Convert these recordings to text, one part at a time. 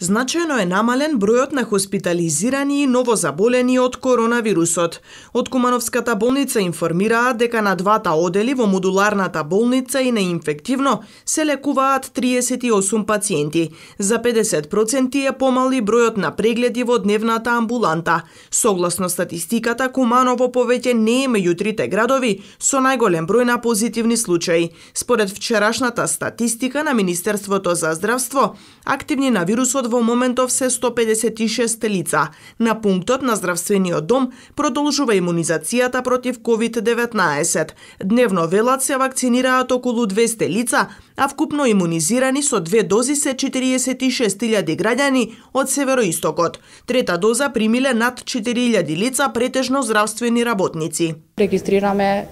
Значајно е намален бројот на хоспитализирани и новозаболени од коронавирусот. Од Кумановската болница информираат дека на двата одели во модуларната болница и неинфективно се лекуваат 38 пациенти. За 50% е помали бројот на прегледи во дневната амбуланта. Согласно статистиката, Куманово повеќе не е меѓу трите градови со најголем број на позитивни случаи. Според вчерашната статистика на Министерството за здравство, активни на вирусот во моментов се 156 лица. На пунктот на здравствениот дом продолжува имунизацијата против COVID-19. Дневно велат се вакцинираат околу 200 лица, а вкупно имунизирани со 2 дози се 46.000 граѓани од североистокот. Трета доза примиле над 4.000 лица, претежно здравствени работници. Регистрираме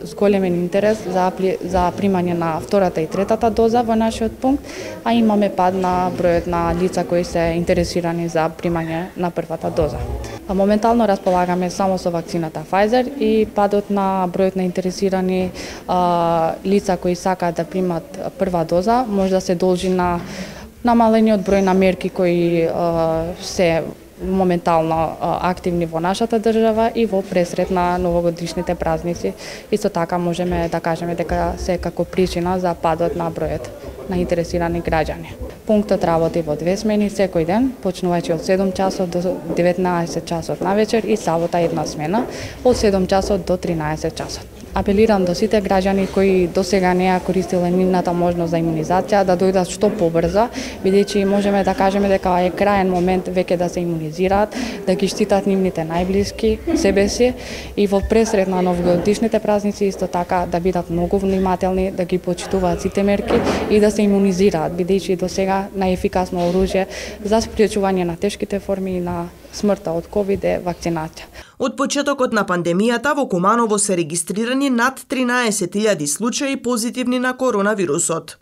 зголемен интерес за примање на втората и третата доза во нашиот пункт, а имаме пад на бројот на лица кои се интересирани за примање на првата доза. Моментално располагаме само со вакцината Pfizer и падот на бројот на интересирани лица кои сакаат да примат прва доза може да се должи на намалениот број на мерки кои се моментално активни во нашата држава и во пресред на новогодишните празници. Исто така можеме да кажеме дека се како причина за падот на бројот на интересирани граѓани. Пунктот работи во 2 смени секој ден, почнувајќи од 7 часот до 19 часот навечер и сабота една смена од 7 часот до 13 часот. Апелирам до сите граѓани кои досега не ја користеле нивната можност за имунизација да дојдат што побрзо, бидејќи можеме да кажеме дека е краен момент веќе да се имунизираат, да ги штитат нивните најблиски, себе си и во пресред на новогодишните празници исто така да бидат многу внимателни, да ги почитуваат сите мерки и да се имунизираат, бидејќи досега најефикасно оружје за спречување на тешките форми на смртта од ковид е вакцинација. Од почетокот на пандемијата во Куманово се регистрирани над 13.000 случаи позитивни на коронавирусот.